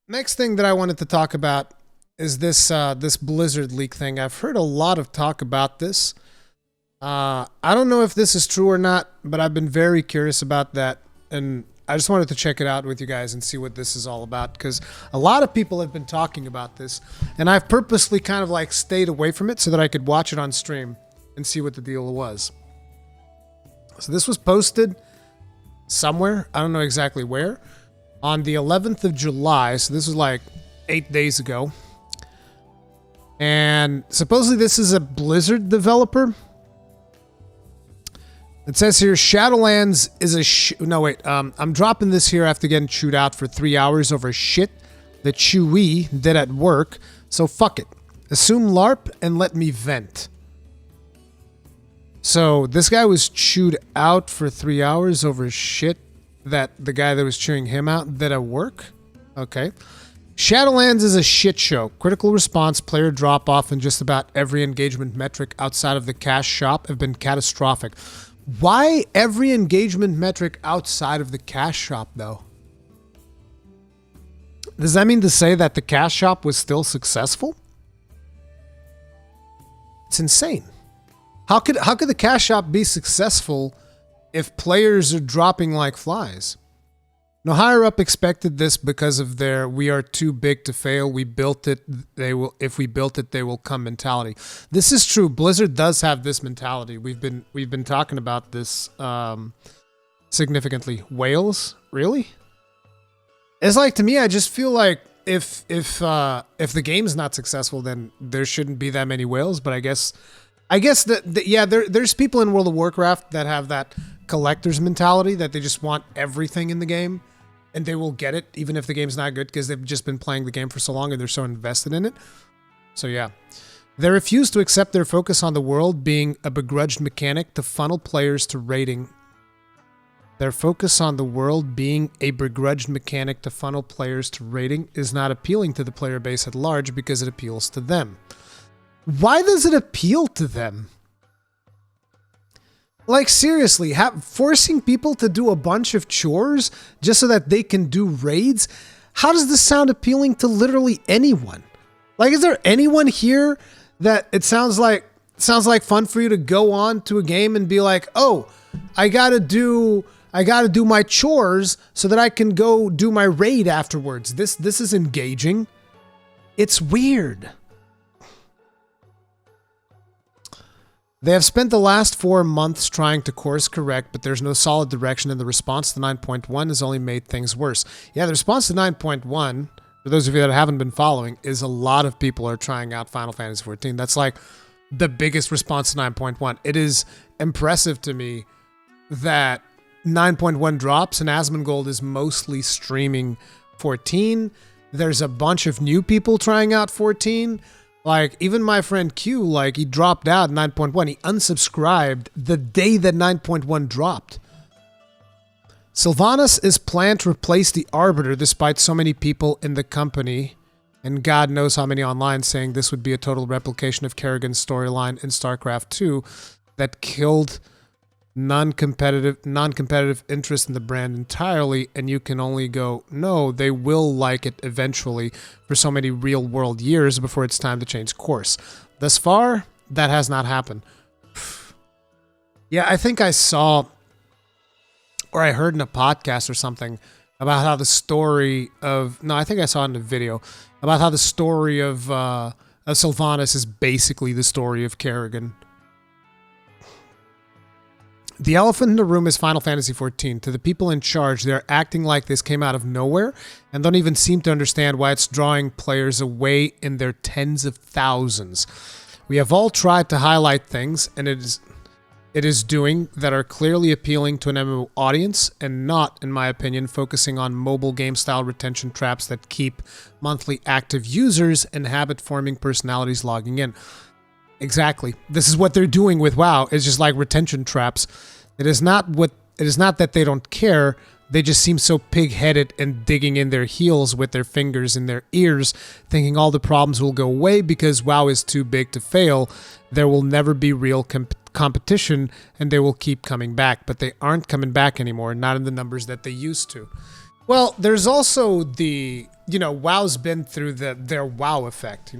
next thing that I wanted to talk about is this Blizzard leak thing. I've heard a lot of talk about this. I don't know if this is true or not, but I've been very curious about that, and I just wanted to check it out with you guys and see what this is all about, because a lot of people have been talking about this, and I've purposely kind of like stayed away from it so that I could watch it on stream and see what the deal was. So this was posted somewhere, I don't know exactly where, on the 11th of July, so this was like 8 days ago. And supposedly this is a Blizzard developer. It says here, Shadowlands is a no wait, I'm dropping this here after getting chewed out for 3 hours over shit that Chewie did at work, so fuck it. Assume LARP and let me vent. So this guy was chewed out for 3 hours over shit that the guy that was chewing him out did at work? Okay. Shadowlands is a shit show. Critical response, player drop-off, and just about every engagement metric outside of the cash shop have been catastrophic. Why every engagement metric outside of the cash shop, though? Does that mean to say that the cash shop was still successful? It's insane. How could the cash shop be successful if players are dropping like flies? No higher up expected this because of their "we are too big to fail, we built it, they will, if we built it, they will come" mentality. This is true. Blizzard does have this mentality. We've been talking about this significantly. Whales? Really? It's like, to me, I just feel like if the game's not successful, then there shouldn't be that many whales, but I guess that yeah, there's people in World of Warcraft that have that collector's mentality, that they just want everything in the game. And they will get it even if the game's not good because they've just been playing the game for so long and they're so invested in it. So yeah. They refuse to accept their focus on the world being a begrudged mechanic to funnel players to rating. Their focus on the world being a begrudged mechanic to funnel players to rating is not appealing to the player base at large because it appeals to them. Why does it appeal to them? Like, seriously, forcing people to do a bunch of chores just so that they can do raids? How does this sound appealing to literally anyone? Like, is there anyone here that it sounds like fun for you to go on to a game and be like, "Oh, I gotta do my chores so that I can go do my raid afterwards." This is engaging. It's weird. They have spent the last 4 months trying to course correct, but there's no solid direction, and the response to 9.1 has only made things worse. Yeah, the response to 9.1, for those of you that haven't been following, is a lot of people are trying out Final Fantasy XIV. That's like the biggest response to 9.1. It is impressive to me that 9.1 drops and Asmongold is mostly streaming 14. There's a bunch of new people trying out 14. Like, even my friend Q, like, he dropped out 9.1. He unsubscribed the day that 9.1 dropped. Sylvanas is planned to replace the Arbiter despite so many people in the company, and God knows how many online saying this would be a total replication of Kerrigan's storyline in StarCraft 2 that killed non-competitive interest in the brand entirely, and you can only go, no, they will like it eventually for so many real-world years before it's time to change course. Thus far, that has not happened. Yeah, I think I saw, or I heard in a podcast or something, about how the story of, no, I think I saw it in a video, about how the story of Sylvanas is basically the story of Kerrigan. The elephant in the room is Final Fantasy XIV. To the people in charge, they're acting like this came out of nowhere and don't even seem to understand why it's drawing players away in their tens of thousands. We have all tried to highlight things, and it is doing that are clearly appealing to an MMO audience and not, in my opinion, focusing on mobile game-style retention traps that keep monthly active users and habit-forming personalities logging in. Exactly. This is what they're doing with WoW. It's just like retention traps. It is not that they don't care. They just seem so pig-headed and digging in their heels with their fingers in their ears, thinking all the problems will go away because WoW is too big to fail. There will never be real competition, and they will keep coming back. But they aren't coming back anymore, not in the numbers that they used to. Well, there's also the, WoW's been through their WoW effect,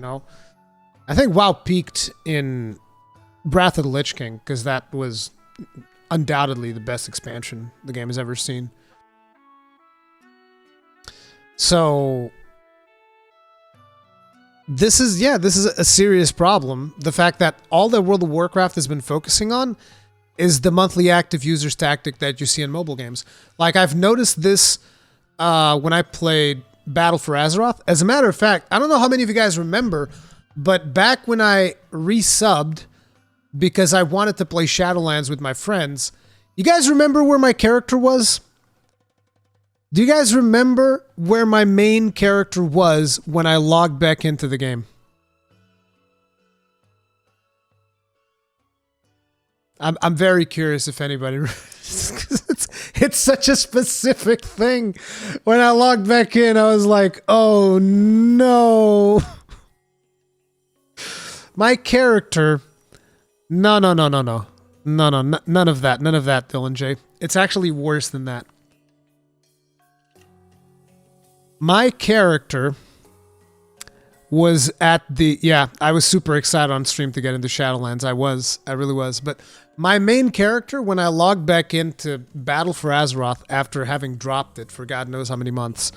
I think WoW peaked in Wrath of the Lich King because that was undoubtedly the best expansion the game has ever seen. So this is a serious problem. The fact that all that World of Warcraft has been focusing on is the monthly active users tactic that you see in mobile games. Like, I've noticed this when I played Battle for Azeroth. As a matter of fact, I don't know how many of you guys remember, but back when I resubbed because I wanted to play Shadowlands with my friends, you guys remember where my character was? Do you guys remember where my main character was when I logged back into the game? I'm very curious if anybody... it's such a specific thing. When I logged back in, I was like, oh no. My character... No. None of that. None of that, Dylan J. It's actually worse than that. My character was at the... Yeah, I was super excited on stream to get into Shadowlands. I really was. But my main character, when I logged back into Battle for Azeroth after having dropped it for God knows how many months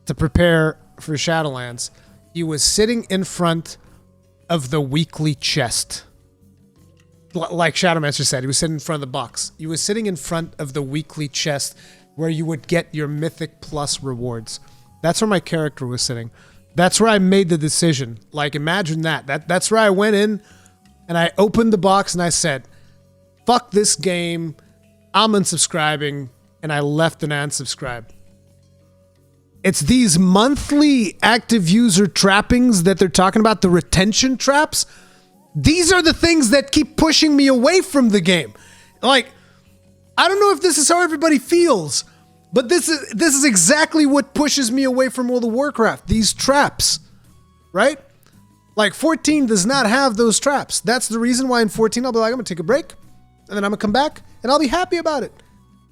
to prepare for Shadowlands, he was sitting in front of the weekly chest. Like Shadowmaster said, he was sitting in front of the box. He was sitting in front of the weekly chest where you would get your Mythic Plus rewards. That's where my character was sitting. That's where I made the decision. Like, imagine that. That's where I went in and I opened the box and I said, fuck this game. I'm unsubscribing. And I left and unsubscribed. It's these monthly active user trappings that they're talking about, the retention traps. These are the things that keep pushing me away from the game. Like, I don't know if this is how everybody feels, but this is exactly what pushes me away from World of Warcraft. These traps, right? Like 14 does not have those traps. That's the reason why in 14 I'll be like, I'm gonna take a break, and then I'm gonna come back, and I'll be happy about it.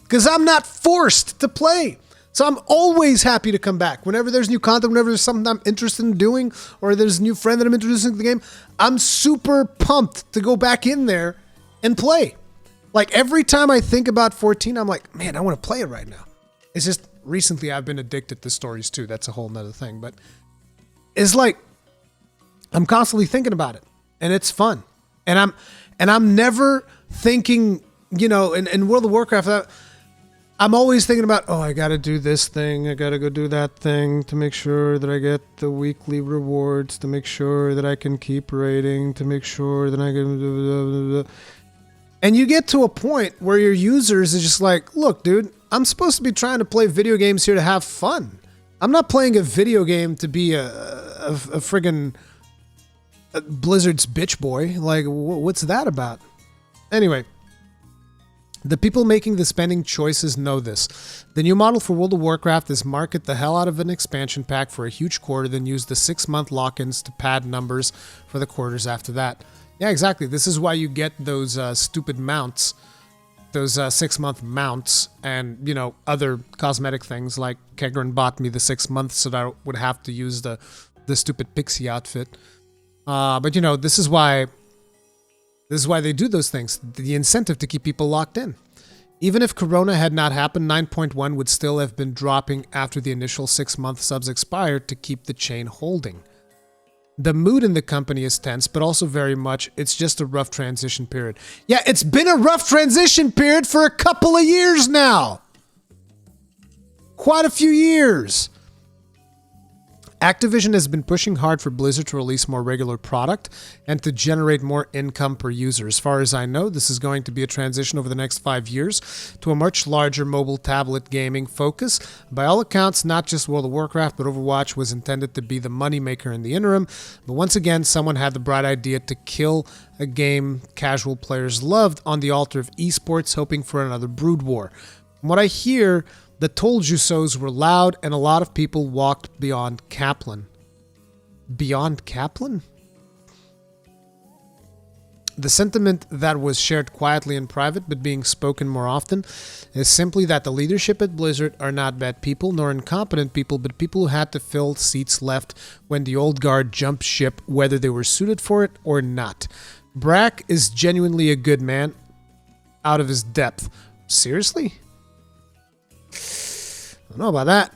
Because I'm not forced to play. So I'm always happy to come back. Whenever there's new content, whenever there's something I'm interested in doing, or there's a new friend that I'm introducing to the game, I'm super pumped to go back in there and play. Like, every time I think about 14, I'm like, man, I want to play it right now. It's just, recently I've been addicted to stories too. That's a whole nother thing. But it's like, I'm constantly thinking about it. And it's fun. And I'm never thinking, in World of Warcraft, I'm always thinking about, oh, I got to do this thing. I got to go do that thing to make sure that I get the weekly rewards, to make sure that I can keep rating, to make sure that I can... And you get to a point where your users is just like, look, dude, I'm supposed to be trying to play video games here to have fun. I'm not playing a video game to be a friggin' Blizzard's bitch boy. Like, what's that about? Anyway. The people making the spending choices know this. The new model for World of Warcraft is market the hell out of an expansion pack for a huge quarter, then use the 6-month lock-ins to pad numbers for the quarters after that. Yeah, exactly. This is why you get those stupid mounts, those 6-month mounts, and, other cosmetic things, like Kegren bought me the 6 months so that I would have to use the stupid pixie outfit. But, this is why they do those things. The incentive to keep people locked in. Even if Corona had not happened, 9.1 would still have been dropping after the initial 6-month subs expired to keep the chain holding. The mood in the company is tense, but also very much, it's just a rough transition period. Yeah, it's been a rough transition period for a couple of years now. Quite a few years. Activision has been pushing hard for Blizzard to release more regular product and to generate more income per user. As far as I know, this is going to be a transition over the next 5 years to a much larger mobile tablet gaming focus. By all accounts, not just World of Warcraft, but Overwatch was intended to be the moneymaker in the interim. But once again, someone had the bright idea to kill a game casual players loved on the altar of esports, hoping for another brood war. From what I hear, the told you so's were loud, and a lot of people walked beyond Kaplan. Beyond Kaplan? The sentiment that was shared quietly in private but being spoken more often is simply that the leadership at Blizzard are not bad people nor incompetent people, but people who had to fill seats left when the old guard jumped ship, whether they were suited for it or not. Brack is genuinely a good man out of his depth. Seriously? I don't know about that.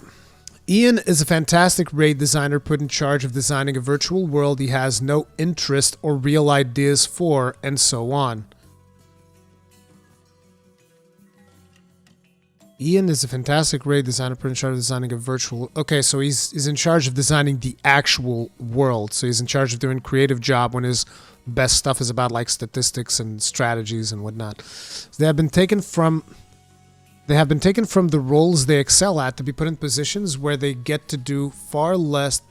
Ian is a fantastic raid designer put in charge of designing a virtual world he has no interest or real ideas for, and so on. Ian is a fantastic raid designer put in charge of designing a virtual... Okay, so he's in charge of designing the actual world. So he's in charge of doing creative job when his best stuff is about like statistics and strategies and whatnot. So they have been taken from the roles they excel at to be put in positions where they get to do far less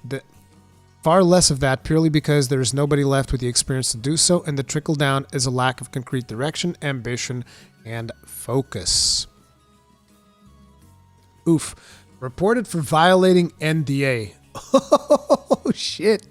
of that purely because there is nobody left with the experience to do so, and the trickle down is a lack of concrete direction, ambition, and focus. Oof. Reported for violating NDA. Oh, shit.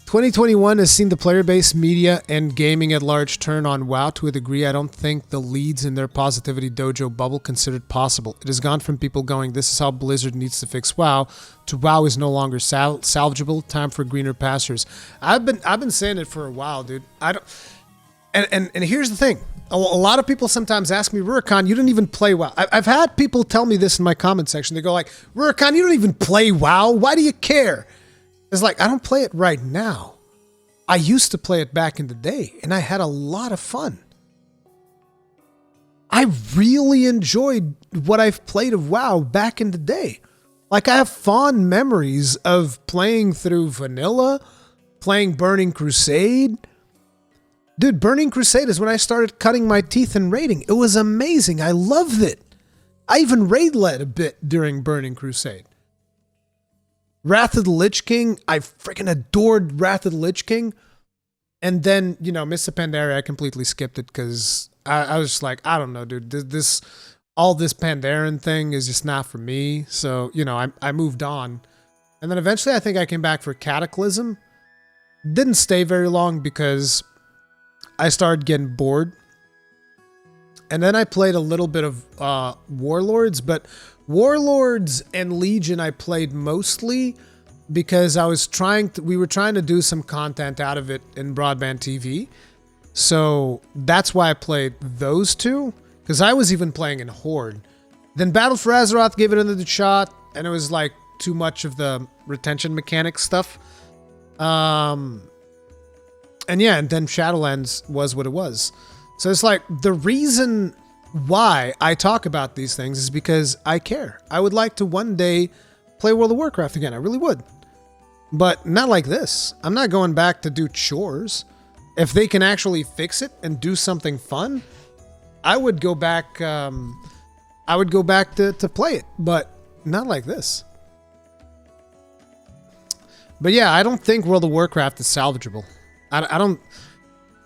2021 has seen the player base, media, and gaming at large turn on WoW to a degree I don't think the leads in their Positivity Dojo bubble considered possible. It has gone from people going, this is how Blizzard needs to fix WoW, to WoW is no longer salvageable, time for greener pastures. I've been saying it for a while, dude. And here's the thing. A lot of people sometimes ask me, Rurikhan, you didn't even play WoW. I've had people tell me this in my comment section. They go like, Rurikhan, you don't even play WoW. Why do you care? It's like, I don't play it right now. I used to play it back in the day, and I had a lot of fun. I really enjoyed what I've played of WoW back in the day. Like, I have fond memories of playing through Vanilla, playing Burning Crusade. Dude, Burning Crusade is when I started cutting my teeth in raiding. It was amazing. I loved it. I even raid-led a bit during Burning Crusade. Wrath of the Lich King, I freaking adored Wrath of the Lich King. And then, Mists of Pandaria, I completely skipped it because I was just like, I don't know, dude. All this Pandaren thing is just not for me. So, I moved on. And then eventually I think I came back for Cataclysm. Didn't stay very long because I started getting bored. And then I played a little bit of Warlords, but Warlords and Legion I played mostly because we were trying to do some content out of it in broadband TV. So that's why I played those two, because I was even playing in Horde. Then Battle for Azeroth gave it another shot, and it was like too much of the retention mechanic stuff. And then Shadowlands was what it was. So it's like, the reason why I talk about these things is because I care. I would like to one day play World of Warcraft again. I really would. But not like this. I'm not going back to do chores. If they can actually fix it and do something fun, I would go back. To play it, but not like this. But yeah, I don't think World of Warcraft is salvageable. I don't.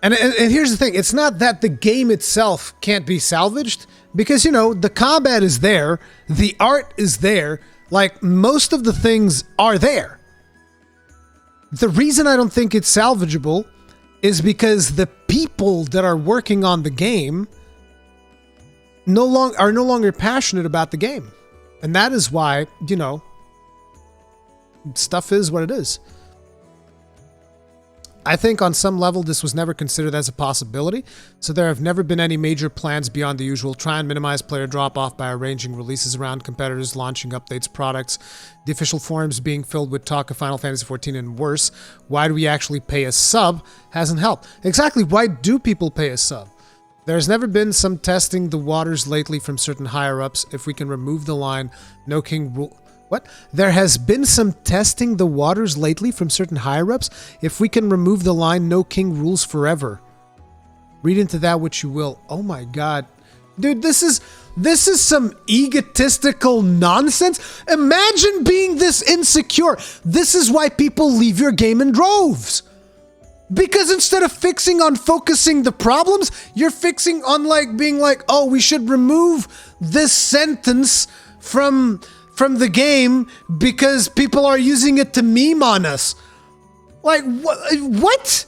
And here's the thing. It's not that the game itself can't be salvaged, because, the combat is there. The art is there. Like, most of the things are there. The reason I don't think it's salvageable is because the people that are working on the game are no longer passionate about the game. And that is why, stuff is what it is. I think on some level this was never considered as a possibility, so there have never been any major plans beyond the usual try and minimize player drop-off by arranging releases around competitors, launching updates, products, the official forums being filled with talk of Final Fantasy XIV and worse. Why do we actually pay a sub hasn't helped. Exactly, why do people pay a sub? There's never been some testing the waters lately from certain higher-ups. If we can remove the line, no king rule... What? There has been some testing the waters lately from certain higher-ups. If we can remove the line, no king rules forever. Read into that what you will. Oh my god. Dude, this is some egotistical nonsense. Imagine being this insecure. This is why people leave your game in droves. Because instead of focusing the problems, you're fixing on being like, oh, we should remove this sentence from the game because people are using it to meme on us. Like, what?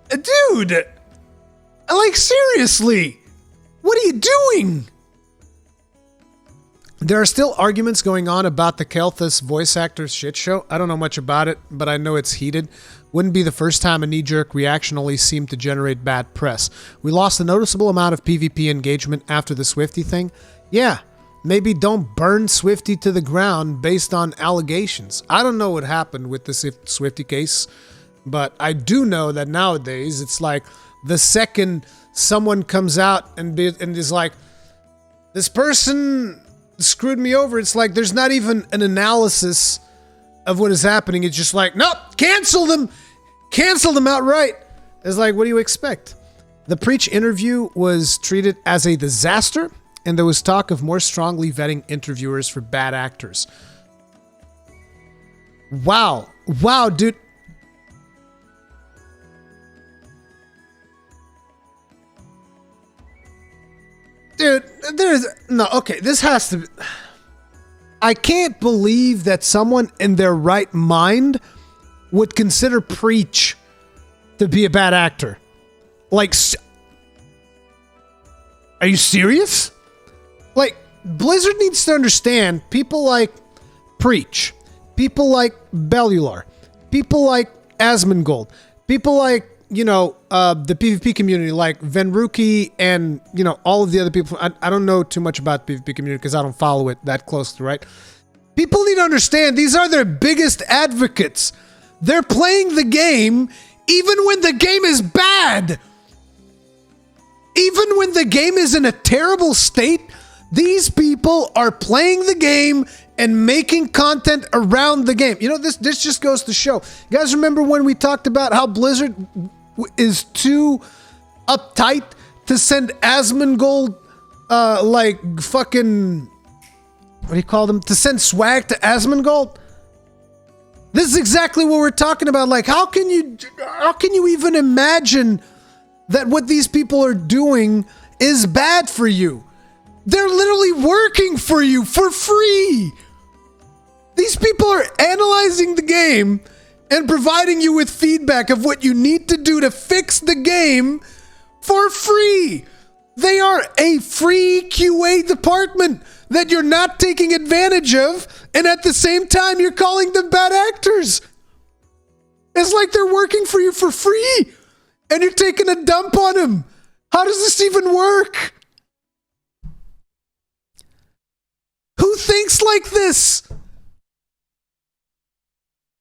Dude! Like, seriously! What are you doing? There are still arguments going on about the Kelthus voice actor's shit show. I don't know much about it, but I know it's heated. Wouldn't be the first time a knee-jerk reaction only seemed to generate bad press. We lost a noticeable amount of PvP engagement after the Swifty thing. Yeah, maybe don't burn Swifty to the ground based on allegations. I don't know what happened with the Swifty case, but I do know that nowadays it's like the second someone comes out and is like, this person screwed me over, it's like there's not even an analysis of what is happening. It's just like, nope, cancel them outright. It's like, what do you expect? The Preach interview was treated as a disaster, and there was talk of more strongly vetting interviewers for bad actors. Wow, dude. Dude, this has to be... I can't believe that someone in their right mind would consider Preach to be a bad actor. Like, are you serious? Like, Blizzard needs to understand people like Preach, people like Bellular, people like Asmongold, people like, the PvP community, like Venruki and, all of the other people. I don't know too much about the PvP community because I don't follow it that closely, right? People need to understand these are their biggest advocates. They're playing the game even when the game is bad. Even when the game is in a terrible state, these people are playing the game and making content around the game. This just goes to show. You guys remember when we talked about how Blizzard is too uptight to send Asmongold, what do you call them? To send swag to Asmongold? This is exactly what we're talking about. Like, how can you even imagine that what these people are doing is bad for you? They're literally working for you for free. These people are analyzing the game and providing you with feedback of what you need to do to fix the game for free. They are a free QA department that you're not taking advantage of, and at the same time, you're calling them bad actors. It's like they're working for you for free, and you're taking a dump on them. How does this even work? Who thinks like this?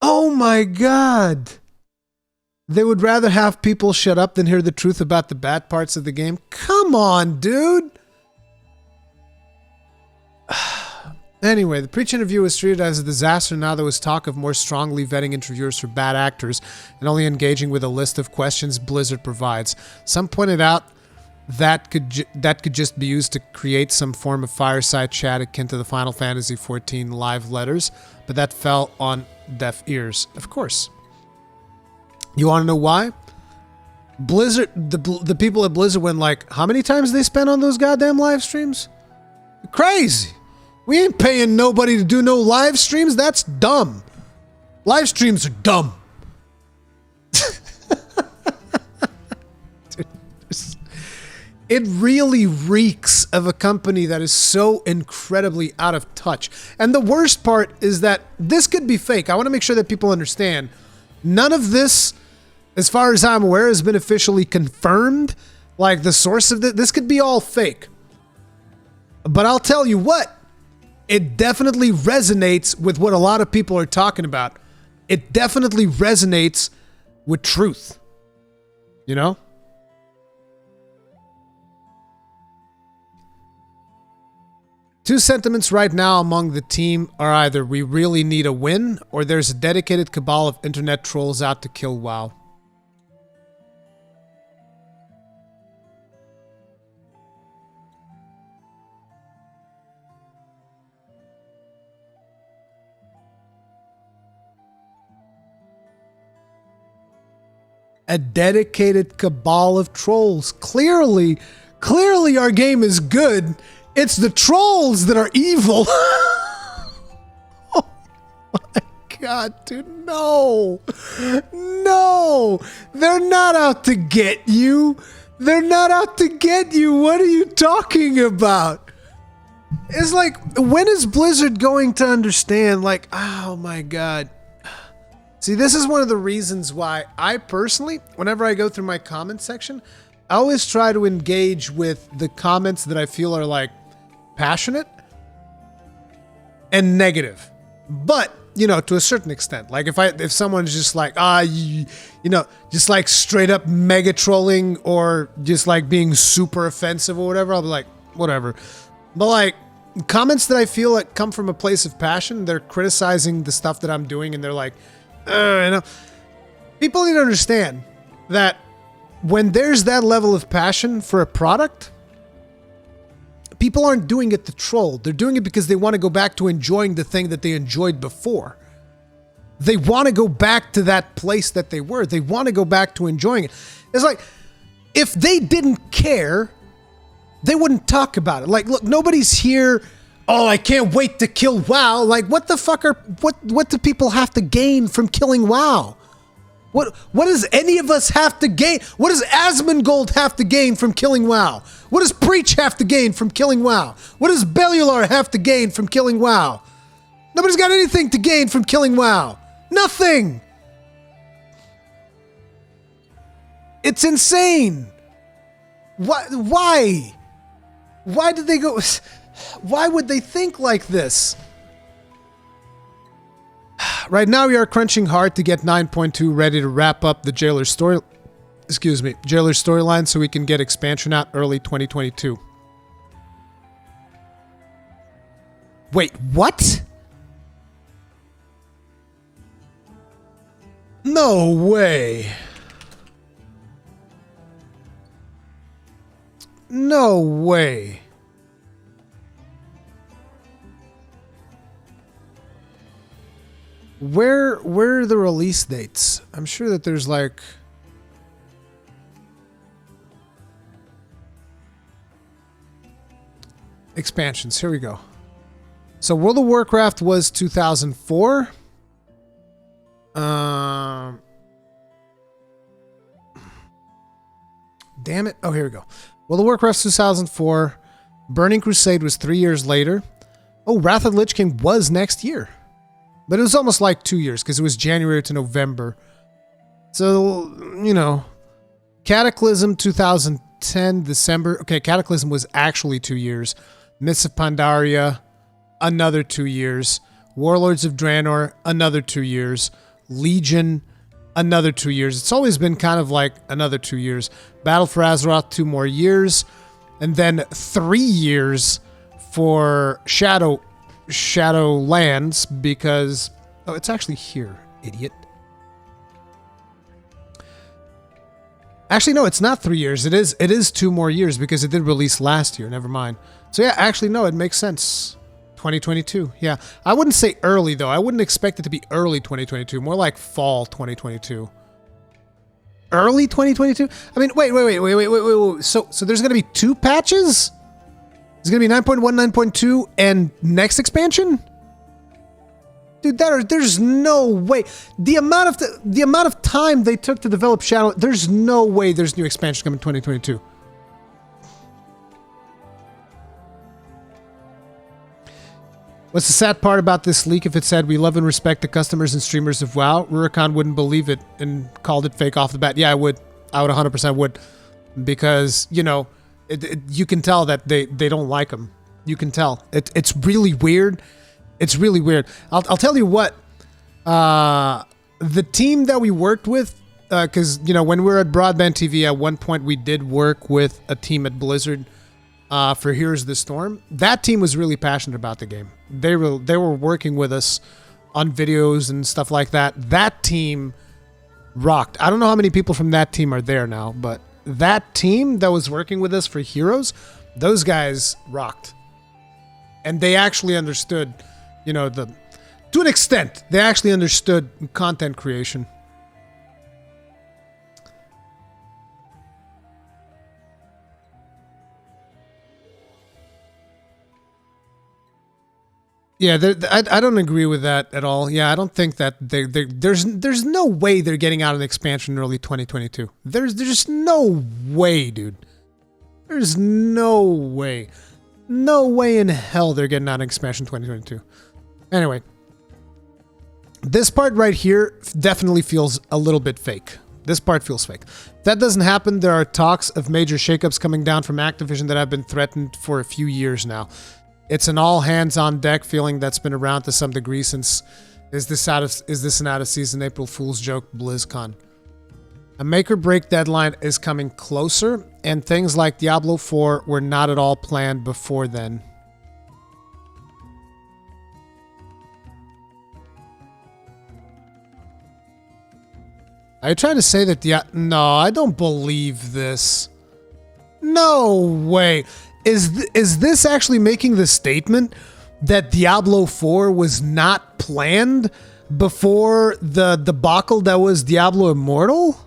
Oh my God. They would rather have people shut up than hear the truth about the bad parts of the game. Come on, dude. Anyway, the Preach interview was treated as a disaster. Now there was talk of more strongly vetting interviewers for bad actors and only engaging with a list of questions Blizzard provides. Some pointed out that could just be used to create some form of fireside chat akin to the Final Fantasy XIV live letters, but that fell on deaf ears. Of course. You want to know why? Blizzard, the people at Blizzard went like, how many times they spent on those goddamn live streams? Crazy. We ain't paying nobody to do no live streams. That's dumb. Live streams are dumb. Dude, it really reeks of a company that is so incredibly out of touch. And the worst part is that this could be fake. I want to make sure that people understand. None of this, as far as I'm aware, has been officially confirmed. Like the source of this could be all fake. But I'll tell you what, it definitely resonates with what a lot of people are talking about. It definitely resonates with truth. You know? Two sentiments right now among the team are either we really need a win, or there's a dedicated cabal of internet trolls out to kill WoW. A dedicated cabal of trolls. Clearly our game is good. It's the trolls that are evil. Oh my God, dude, no. No. They're not out to get you. They're not out to get you. What are you talking about? It's like, when is Blizzard going to understand? Like, oh my God. See, this is one of the reasons why I personally, whenever I go through my comment section, I always try to engage with the comments that I feel are like passionate and negative. But, you know, to a certain extent, like if someone's just like, you know, just like straight up mega trolling or just like being super offensive or whatever, I'll be like, whatever. But like comments that I feel like come from a place of passion, they're criticizing the stuff that I'm doing and they're like, you know, people need to understand that when there's that level of passion for a product, people aren't doing it to troll. They're doing it because they want to go back to enjoying the thing that they enjoyed before. They want to go back to that place that they were. They want to go back to enjoying it. It's like, if they didn't care, they wouldn't talk about it. Like, look, nobody's here, oh, I can't wait to kill WoW. Like, what the fuck what do people have to gain from killing WoW? What does any of us have to gain? What does Asmongold have to gain from killing WoW? What does Preach have to gain from killing WoW? What does Bellular have to gain from killing WoW? Nobody's got anything to gain from killing WoW. Nothing. It's insane. Why? Why did they go? Why would they think like this? Right now we are crunching hard to get 9.2 ready to wrap up the Jailer's story. Excuse me, Jailer's storyline so we can get expansion out early 2022. Wait, what? No way. No way. Where are the release dates? I'm sure that there's like expansions. Here we go. So World of Warcraft was 2004. Damn it. Oh, here we go. World of Warcraft 2004. Burning Crusade was 3 years later. Oh, Wrath of the Lich King was next year. But it was almost like 2 years because it was January to November. So, you know, Cataclysm 2010, December. Okay, Cataclysm was actually 2 years. Mists of Pandaria, another 2 years. Warlords of Draenor, another 2 years. Legion, another 2 years. It's always been kind of like another 2 years. Battle for Azeroth, 2 more years. And then 3 years for Shadowlands because... Oh, it's actually here, idiot. Actually, no, it's not 3 years. It is 2 more years because it did release last year. Never mind. So yeah, actually, no, it makes sense. 2022. Yeah. I wouldn't say early, though. I wouldn't expect it to be early 2022. More like fall 2022. Early 2022? I mean, wait. So there's going to be 2 patches? There's going to be 9.1, 9.2, and next expansion? Dude, there's no way. The amount of time they took to develop Shadow, there's no way there's new expansion coming in 2022. What's the sad part about this leak? If it said, we love and respect the customers and streamers of WoW, Rurikhan wouldn't believe it and called it fake off the bat. Yeah, I would 100% would. Because, you know, you can tell that they don't like him. You can tell. It's really weird. It's really weird. I'll tell you what. The team that we worked with, because, you know, when we were at Broadband TV, at one point we did work with a team at Blizzard for Heroes of the Storm. That team was really passionate about the game. They were working with us on videos and stuff like that. That team rocked. I don't know how many people from that team are there now, but that team that was working with us for Heroes, those guys rocked. And they actually understood, you know, to an extent, they actually understood content creation. Yeah, I don't agree with that at all. Yeah, I don't think that there's no way they're getting out an expansion in early 2022. There's just no way, dude. There's no way. No way in hell they're getting out an expansion 2022. Anyway, this part right here definitely feels a little bit fake. This part feels fake. If that doesn't happen, there are talks of major shakeups coming down from Activision that have been threatened for a few years now. It's an all hands on deck feeling that's been around to some degree since is this an out of season April Fool's joke BlizzCon. A make or break deadline is coming closer, and things like Diablo 4 were not at all planned before then. Are you trying to say that no, I don't believe this. No way. Is this actually making the statement that Diablo 4 was not planned before the debacle that was Diablo Immortal?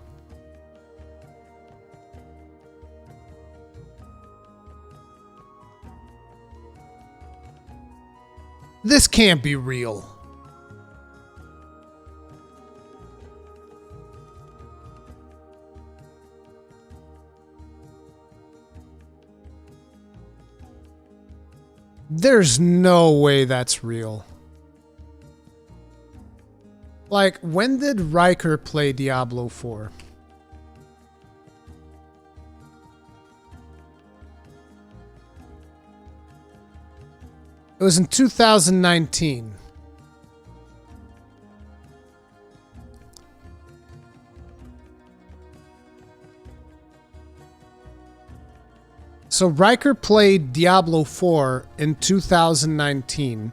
This can't be real. There's no way that's real. Like, when did Riker play Diablo 4? It was in 2019. So Riker played Diablo 4 in 2019.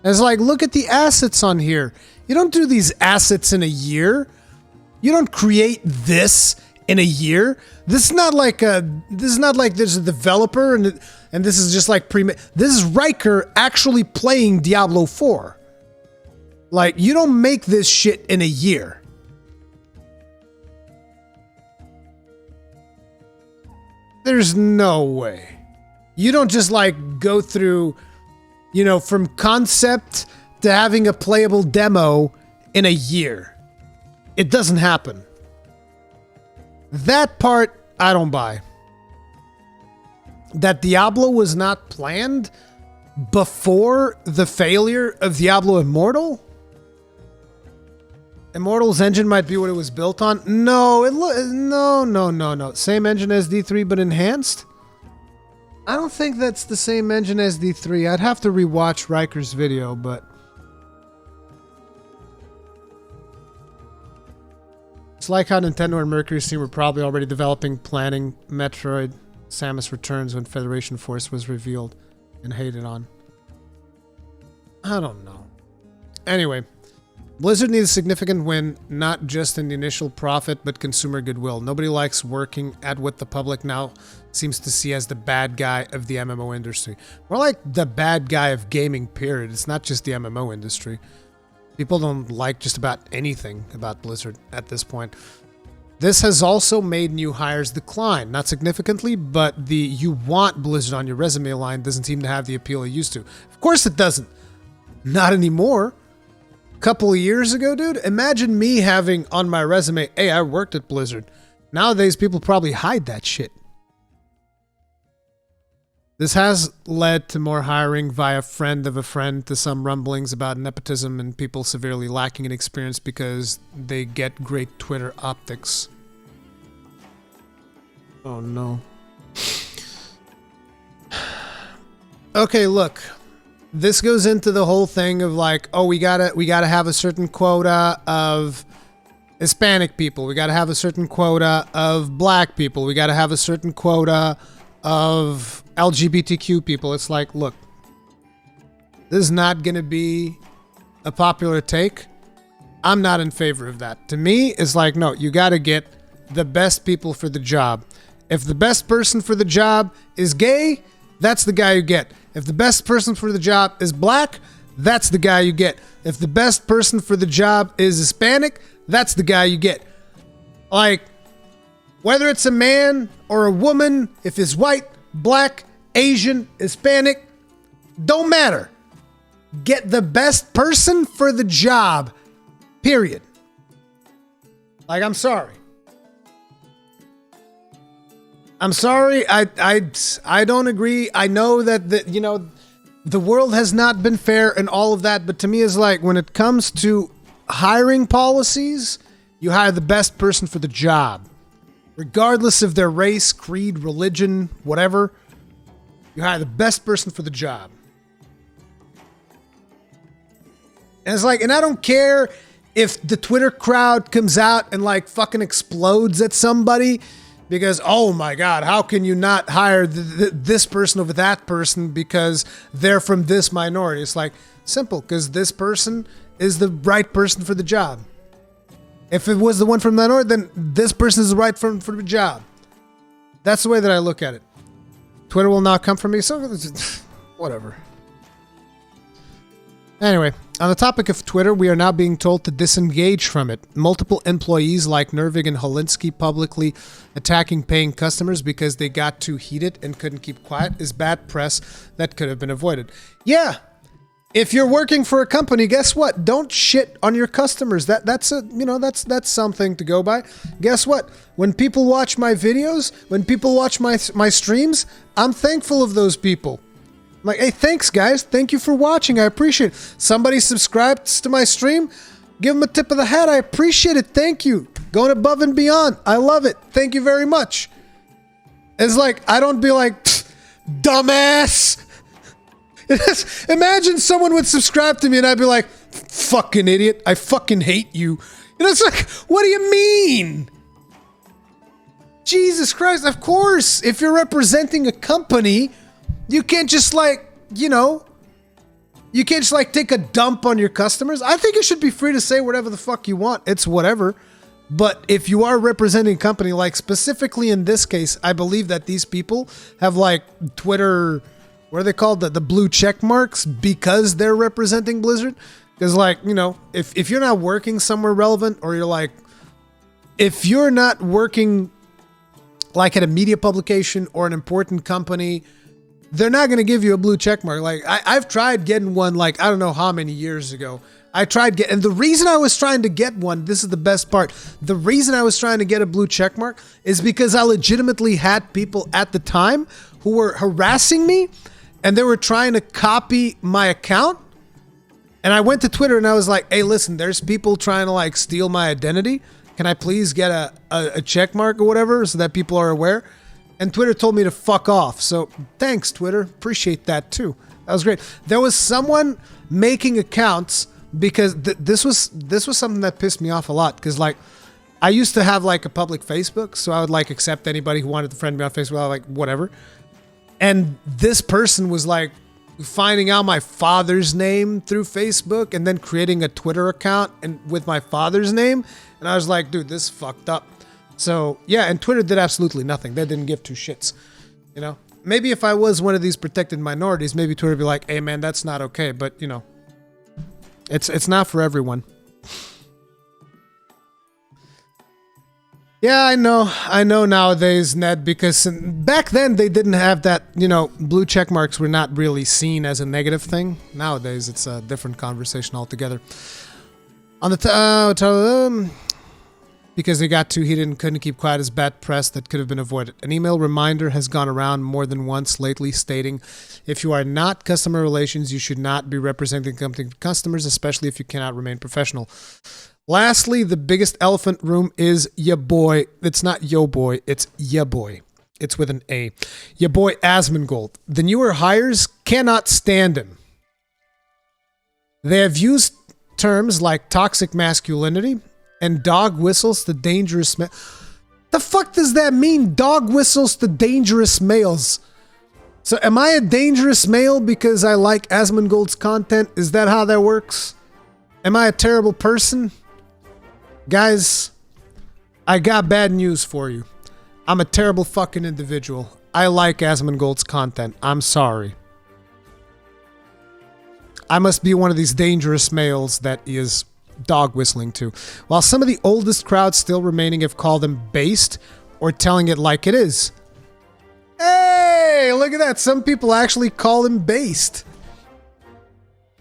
It's like, look at the assets on here. You don't do these assets in a year. You don't create this in a year. This is not like there's a developer and this is just like this is Riker actually playing Diablo 4. Like, you don't make this shit in a year. There's no way. You don't just like go through, you know, from concept to having a playable demo in a year. It doesn't happen. That part, I don't buy. That Diablo was not planned before the failure of Diablo Immortal? Immortal's engine might be what it was built on. No, no. Same engine as D3, but enhanced? I don't think that's the same engine as D3. I'd have to rewatch Riker's video, but... It's like how Nintendo and Mercury Steam were probably already planning Metroid Samus Returns when Federation Force was revealed and hated on. I don't know. Anyway, Blizzard needs a significant win, not just in the initial profit, but consumer goodwill. Nobody likes working at what the public now seems to see as the bad guy of the MMO industry. More like the bad guy of gaming, period. It's not just the MMO industry. People don't like just about anything about Blizzard at this point. This has also made new hires decline. Not significantly, but the "you want Blizzard on your resume" line doesn't seem to have the appeal it used to. Of course it doesn't. Not anymore. A couple of years ago, dude, imagine me having on my resume, hey, I worked at Blizzard. Nowadays, people probably hide that shit. This has led to more hiring via friend of a friend, to some rumblings about nepotism and people severely lacking in experience because they get great Twitter optics. Oh no. Okay, look. This goes into the whole thing of like, oh, we gotta have a certain quota of Hispanic people. We gotta have a certain quota of black people. We gotta have a certain quota of LGBTQ people. It's like, look, this is not going to be a popular take. I'm not in favor of that. To me, it's like, no, you got to get the best people for the job. If the best person for the job is gay, that's the guy you get. If the best person for the job is black, that's the guy you get. If the best person for the job is Hispanic, that's the guy you get. Like, whether it's a man or a woman, if it's white, black, Asian, Hispanic, don't matter. Get the best person for the job. Period. Like, I'm sorry. I'm sorry. I don't agree. I know that the world has not been fair and all of that, but to me it's like when it comes to hiring policies, you hire the best person for the job. Regardless of their race, creed, religion, whatever, you hire the best person for the job. And it's like, and I don't care if the Twitter crowd comes out and like fucking explodes at somebody because, oh my God, how can you not hire this person over that person because they're from this minority? It's like, simple, because this person is the right person for the job. If it was the one from the minority, then this person is the right for the job. That's the way that I look at it. Twitter will not come for me, so whatever. Anyway, on the topic of Twitter, we are now being told to disengage from it. Multiple employees like Nervig and Holinsky publicly attacking paying customers because they got too heated and couldn't keep quiet is bad press that could have been avoided. Yeah, if you're working for a company, guess what? Don't shit on your customers. That's something to go by. Guess what? When people watch my videos, when people watch my streams, I'm thankful of those people. Like, hey, thanks, guys. Thank you for watching. I appreciate it. Somebody subscribes to my stream. Give them a tip of the hat. I appreciate it. Thank you. Going above and beyond. I love it. Thank you very much. It's like, I don't be like, dumbass. Imagine someone would subscribe to me and I'd be like, fucking idiot. I fucking hate you. It's like, what do you mean? Jesus Christ. Of course, if you're representing a company, you can't just you can't just take a dump on your customers. I think you should be free to say whatever the fuck you want. It's whatever. But if you are representing a company, like specifically in this case, I believe that these people have Twitter, what are they called? The blue check marks because they're representing Blizzard. Because if you're not working somewhere relevant or if you're not working at a media publication or an important company, they're not going to give you a blue check mark. I've tried getting one I don't know how many years ago. And the reason I was trying to get one, this is the best part. The reason I was trying to get a blue check mark is because I legitimately had people at the time who were harassing me and they were trying to copy my account. And I went to Twitter and I was like, hey, listen, there's people trying to steal my identity. Can I please get a check mark or whatever so that people are aware? And Twitter told me to fuck off. So thanks, Twitter. Appreciate that too. That was great. There was someone making accounts because this was something that pissed me off a lot. Because I used to have a public Facebook, so I would accept anybody who wanted to friend me on Facebook, whatever. And this person was finding out my father's name through Facebook and then creating a Twitter account and with my father's name. And I was like, dude, this is fucked up. So, yeah, and Twitter did absolutely nothing. They didn't give two shits, Maybe if I was one of these protected minorities, maybe Twitter would be like, hey, man, that's not okay. But, it's not for everyone. Yeah, I know nowadays, Ned, because back then they didn't have that, blue check marks were not really seen as a negative thing. Nowadays, it's a different conversation altogether. On the because they got too heated and couldn't keep quiet is bad press that could have been avoided. An email reminder has gone around more than once lately stating, if you are not customer relations, you should not be representing company customers, especially if you cannot remain professional. Lastly, the biggest elephant room is ya boy. It's not yo boy, it's ya boy. It's with an A. Ya boy Asmongold. The newer hires cannot stand him. They have used terms like toxic masculinity and dog whistles to dangerous males. The fuck does that mean, dog whistles to dangerous males? So am I a dangerous male because I like Asmongold's content? Is that how that works? Am I a terrible person? Guys, I got bad news for you. I'm a terrible fucking individual. I like Asmongold's content. I'm sorry. I must be one of these dangerous males that is dog whistling to. While some of the oldest crowds still remaining have called him based or telling it like it is. Hey, look at that. Some people actually call him based.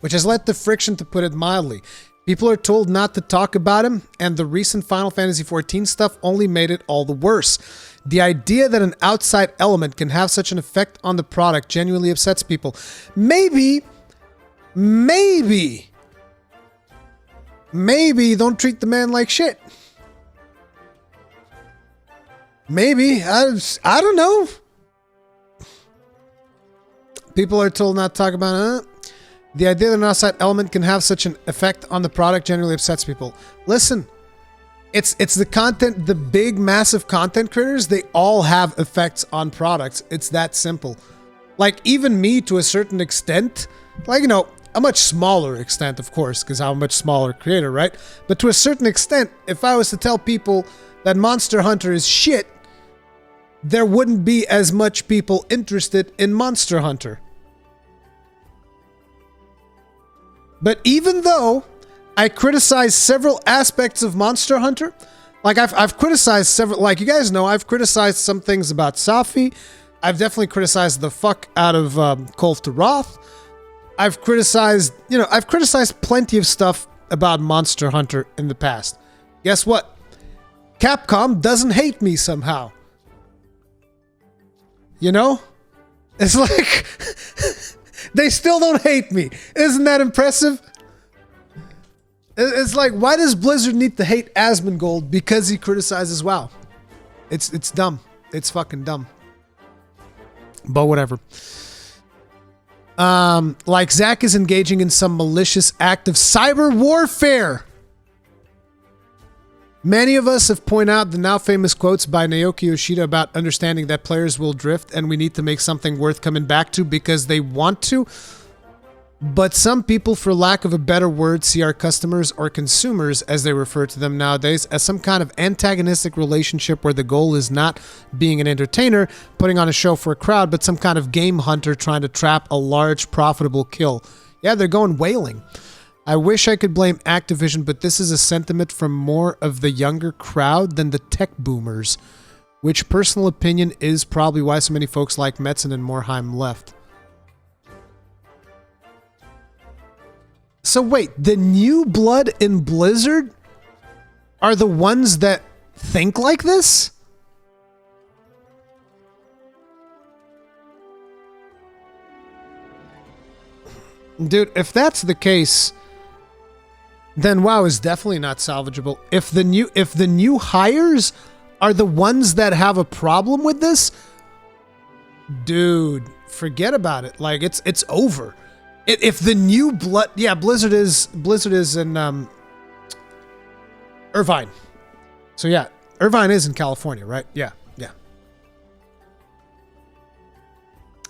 which has led to friction, to put it mildly. People are told not to talk about him, and the recent Final Fantasy XIV stuff only made it all the worse. The idea that an outside element can have such an effect on the product genuinely upsets people. Maybe don't treat the man like shit. Maybe. I don't know. People are told not to talk about it. The idea that an outside element can have such an effect on the product generally upsets people. Listen, it's the content, the big, massive content creators, they all have effects on products. It's that simple. Like, even me, to a certain extent, like, you know, a much smaller extent, of course, because I'm a much smaller creator, right? But to a certain extent, if I was to tell people that Monster Hunter is shit, there wouldn't be as much people interested in Monster Hunter. But even though I criticize several aspects of Monster Hunter, like I've criticized several, like you guys know, I've criticized some things about Safi. I've definitely criticized the fuck out of Call of Wrath. I've criticized plenty of stuff about Monster Hunter in the past. Guess what? Capcom doesn't hate me somehow. You know? It's like... they still don't hate me. Isn't that impressive? It's like, why does Blizzard need to hate Asmongold because he criticizes WoW? It's dumb. It's fucking dumb. But whatever. Like Zach is engaging in some malicious act of cyber warfare. Many of us have pointed out the now famous quotes by Naoki Yoshida about understanding that players will drift and we need to make something worth coming back to because they want to. But some people, for lack of a better word, see our customers or consumers, as they refer to them nowadays, as some kind of antagonistic relationship where the goal is not being an entertainer, putting on a show for a crowd, but some kind of game hunter trying to trap a large, profitable kill. Yeah, they're going whaling. I wish I could blame Activision, but this is a sentiment from more of the younger crowd than the tech boomers, which personal opinion is probably why so many folks like Metzen and Morheim left. So wait, the new blood in Blizzard are the ones that think like this? Dude, if that's the case, then WoW is definitely not salvageable. If the new hires are the ones that have a problem with this, dude, forget about it. Like it's over. If the new blood, yeah, Blizzard is in Irvine. So yeah, Irvine is in California, right? Yeah.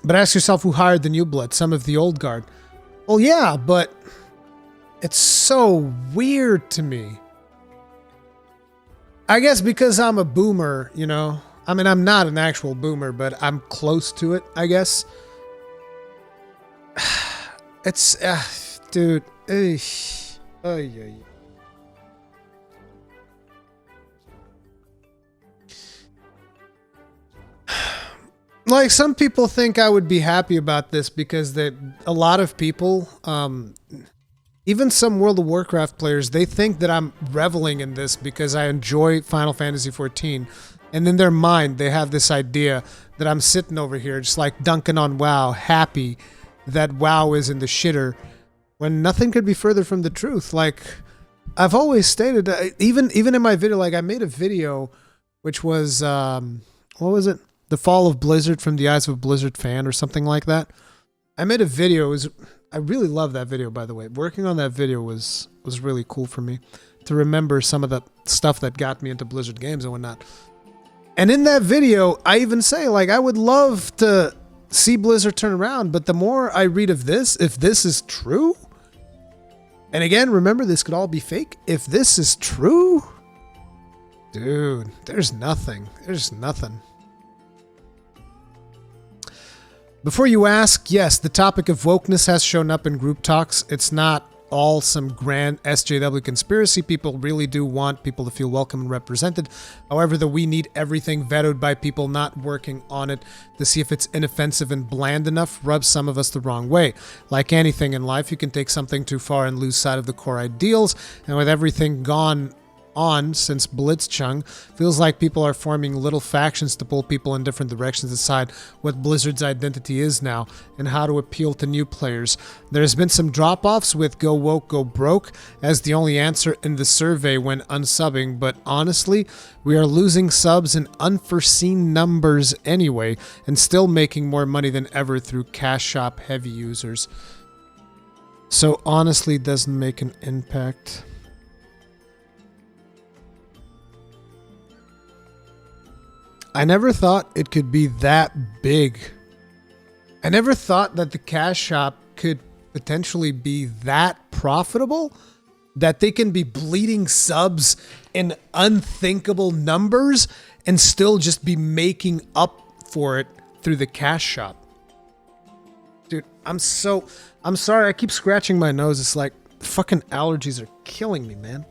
But ask yourself who hired the new blood. Some of the old guard. Well, yeah, but it's so weird to me. I guess because I'm a boomer, you know. I mean, I'm not an actual boomer, but I'm close to it, I guess. It's, dude. Like, some people think I would be happy about this because a lot of people, even some World of Warcraft players, they think that I'm reveling in this because I enjoy Final Fantasy XIV. And in their mind, they have this idea that I'm sitting over here just like dunking on WoW, happy that WoW is in the shitter, when nothing could be further from the truth. Like, I've always stated, even in my video, like I made a video which was, what was it? The Fall of Blizzard from the Eyes of a Blizzard Fan or something like that. I made a video. I really love that video, by the way. Working on that video was really cool for me to remember some of the stuff that got me into Blizzard games and whatnot. And in that video, I even say, like, I would love to see Blizzard turn around, but the more I read of this, if this is true, and again, remember, this could all be fake. If this is true, dude, there's nothing. There's nothing. Before you ask, yes, the topic of wokeness has shown up in group talks. It's not all some grand SJW conspiracy. People really do want people to feel welcome and represented. However, we need everything vetoed by people not working on it to see if it's inoffensive and bland enough rubs some of us the wrong way. Like anything in life, you can take something too far and lose sight of the core ideals, and with everything gone on since Blitzchung, feels like people are forming little factions to pull people in different directions to decide what Blizzard's identity is now and how to appeal to new players. There's been some drop-offs with go woke, go broke as the only answer in the survey when unsubbing, but honestly, we are losing subs in unforeseen numbers anyway and still making more money than ever through cash shop heavy users. So honestly, it doesn't make an impact. I never thought it could be that big. I never thought that the cash shop could potentially be that profitable, that they can be bleeding subs in unthinkable numbers and still just be making up for it through the cash shop. Dude, I'm sorry, I keep scratching my nose. It's like fucking allergies are killing me, man.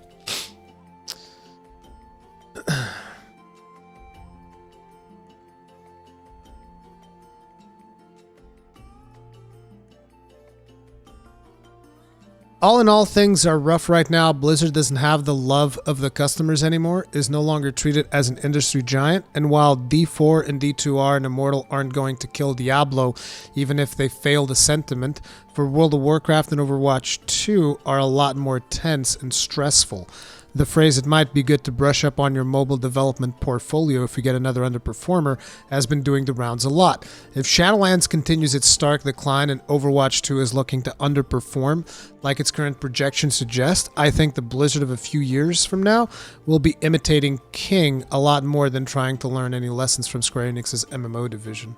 All in all, things are rough right now. Blizzard doesn't have the love of the customers anymore, is no longer treated as an industry giant, and while D4 and D2R and Immortal aren't going to kill Diablo, even if they fail the sentiment, for World of Warcraft and Overwatch 2 are a lot more tense and stressful. The phrase, "it might be good to brush up on your mobile development portfolio if you get another underperformer," has been doing the rounds a lot. If Shadowlands continues its stark decline and Overwatch 2 is looking to underperform, like its current projections suggest, I think the Blizzard of a few years from now will be imitating King a lot more than trying to learn any lessons from Square Enix's MMO division.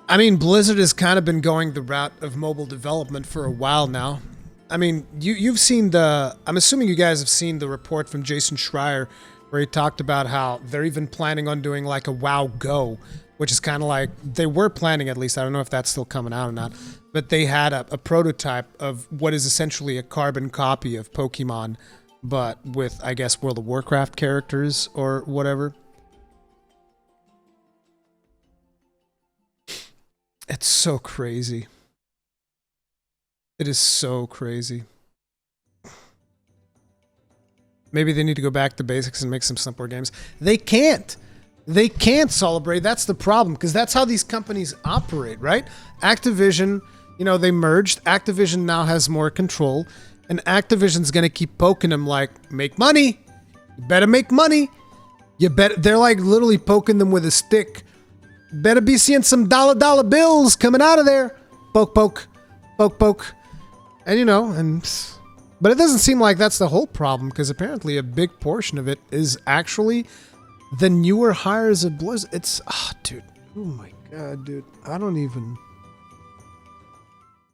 I mean, Blizzard has kind of been going the route of mobile development for a while now. I mean, you've seen I'm assuming you guys have seen the report from Jason Schreier where he talked about how they're even planning on doing like a WoW Go, which is kind of like, they were planning at least, I don't know if that's still coming out or not, but they had a prototype of what is essentially a carbon copy of Pokemon, but with, I guess, World of Warcraft characters or whatever. It's so crazy. It is so crazy. Maybe they need to go back to basics and make some simpler games. They can't. They can't, Celebrate. That's the problem, because that's how these companies operate, right? Activision, you know, they merged. Activision now has more control, and Activision's going to keep poking them like, make money. You better make money. You better. They're like literally poking them with a stick. Better be seeing some dollar bills coming out of there. Poke, poke, poke, poke. And you know, but it doesn't seem like that's the whole problem, because apparently a big portion of it is actually the newer hires of Blizzard. It's, dude. Oh my God, dude. I don't even...